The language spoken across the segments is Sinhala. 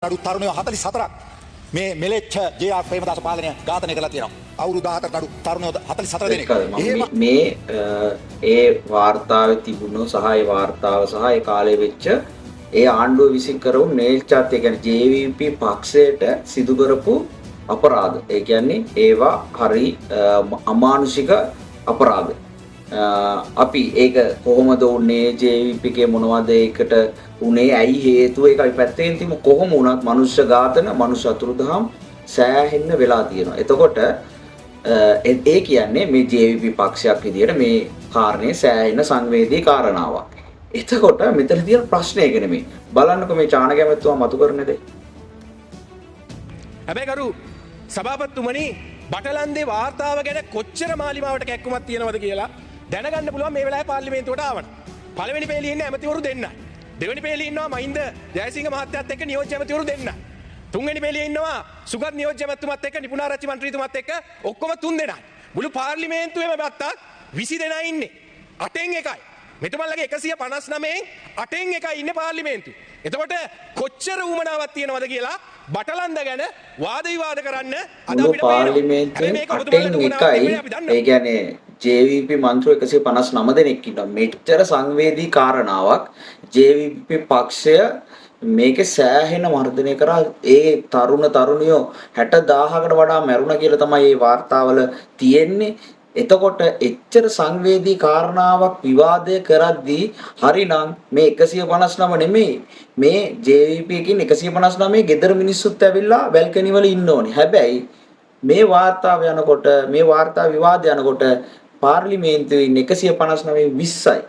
නඩු තරුණයෝ 44ක් මේ මෙලෙච්ච ජේ.ආර්. ප්‍රේමදාස පාලනය ඝාතනය කළා තියෙනවා. අවුරුදු 14 නඩු තරුණයෝ 44 දෙනෙක්. මේ ඒ වාර්තාවේ තිබුණු සහ ඒ වාර්තාව සහ ඒ කාලේ වෙච්ච ඒ ආණ්ඩුව විසින් කරපු නේල්චාත් ඒ කියන්නේ JVP පක්ෂයට සිදු කරපු අපරාධ. ඒ කියන්නේ ඒවා හරි අමානුෂික අපරාධ. අපි ඒක කොහොමද උනේ JVP එකේ මොනවද ඒකට උනේ ඇයි හේතුව ඒක අපි පැත්තෙන් තියමු. කොහොම වුණත් මනුෂ්‍ය ඝාතන මනුෂ්‍ය අතුරුදහම් සෑහෙන්න වෙලා තියෙනවා. එතකොට ඒ කියන්නේ මේ JVP පක්ෂයක් විදියට මේ කාරණේ සෑහෙන්න සංවේදී කාරණාවක්. එතකොට මෙතන තියෙන ප්‍රශ්නයක නෙමෙයි. බලන්නකො මේ චාන කැමැත්තුවා මතු කරන දේ. හැබැයි කරු සභාපතිතුමනි බටලන්දේ වාර්තාව ගැන කොච්චර මාලිමාවට කැක්කුමක් තියෙනවද කියලා දැනගන්න පුළුවන් මේ වෙලාවේ පාර්ලිමේන්තුවට ආවන. පළවෙනි පේළියේ ඉන්නේ ඇමතිවරු දෙන්නයි. දෙවෙනි පේළියේ ඉන්නවා මහින්ද ජයසිංහ මහත්තයාත් එක්ක නියෝජ්‍ය ඇමතිවරු දෙන්නයි. තුන්වෙනි පේළියේ ඉන්නවා සුගත් නියෝජ්‍ය ඇමතුමත් එක්ක නිපුණාරච්චි මන්ත්‍රීතුමත් එක්ක ඔක්කොම තුන් දෙනායි. මුළු පාර්ලිමේන්තුවේම බත්තත් 20 දෙනා ඉන්නේ. 8න් එකයි. මෙතුමන්ලගේ 159න් 8න් එකයි ඉන්නේ පාර්ලිමේන්තුවේ. එතකොට කොච්චර උමනාවක් තියෙනවද කියලා බටලන්ද ගැන වාද විවාද කරන්න අද අපිට පාර්ලිමේන්තුවේ 8න් එකයි. ඒ කියන්නේ JVP මන්ත්‍රී 159 දෙනෙක් ඉන්නවා. මෙච්චර සංවේදී කාරණාවක් JVP පක්ෂය මේකේ සෑහෙන වර්ධනය කරා. ඒ තරුණියෝ 60000කට වඩා මැරුණා කියලා තමයි මේ වාර්තාවල තියෙන්නේ. එතකොට එච්චර සංවේදී කාරණාවක් විවාදය කරද්දී හරිනම් මේ 159 නෙමෙයි මේ JVP එකකින් 159 ගෙදර මිනිස්සුත් ඇවිල්ලා බැල්කනි වල ඉන්න ඕනේ. හැබැයි මේ වාර්තාව යනකොට මේ වාර්තා විවාද යනකොට පාර්ලිමේන්තුවේ 159 20යි.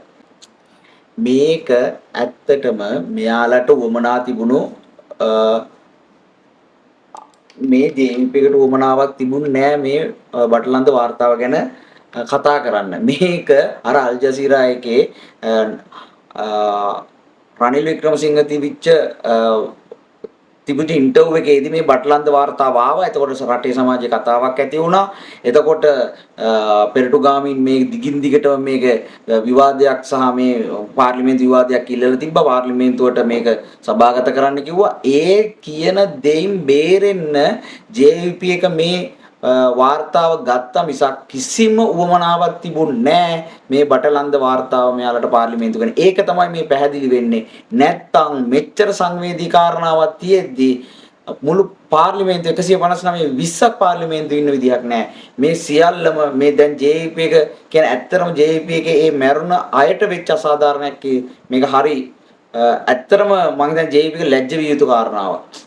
මේක ඇත්තටම මෙයාලට වමනා තිබුණු මේ JVP එකට වමනාවක් තිබුණේ නෑ මේ බටලන්ද වාර්තාව ගැන කතා කරන්න. මේක අර අල් ජසීරා එකේ රනිල් වික්‍රමසිංහ තිබිච්ච ඉන්ටර්විව් එකේදී මේ බටලන්ද වාර්තාව ආවා. එතකොට රටේ සමාජයේ කතාවක් ඇති වුණා. එතකොට පෙරටුගාමින් මේ දිගින් දිගටම මේක විවාදයක් සහ මේ පාර්ලිමේන්තු විවාදයක් ඉල්ලලා තිබ්බා. පාර්ලිමේන්තුවට මේක සභාගත කරන්න කිව්වා. ඒ කියන දෙයින් බේරෙන්න JVP එක මේ වාර්තාව ගත්තා මිසක් කිසිම උවමනාවක් තිබුණේ නැහැ මේ බටලන්ද වාර්තාව මෙයාලට පාර්ලිමේන්තු කරන. ඒක තමයි මේ පැහැදිලි වෙන්නේ. නැත්තම් මෙච්චර සංවේදී කාරණාවක් තියෙද්දි මුළු පාර්ලිමේන්තුව 159 20ක් පාර්ලිමේන්තුව ඉන්න විදිහක් නැහැ. මේ සියල්ලම මේ දැන් JVP එක කියන්නේ ඇත්තටම JVP එකේ මේ මැරුණ අයට වෙච්ච අසාධාරණයක් මේක හරි ඇත්තටම මම දැන් JVP එක ලැජ්ජ විය යුතු කාරණාවක්.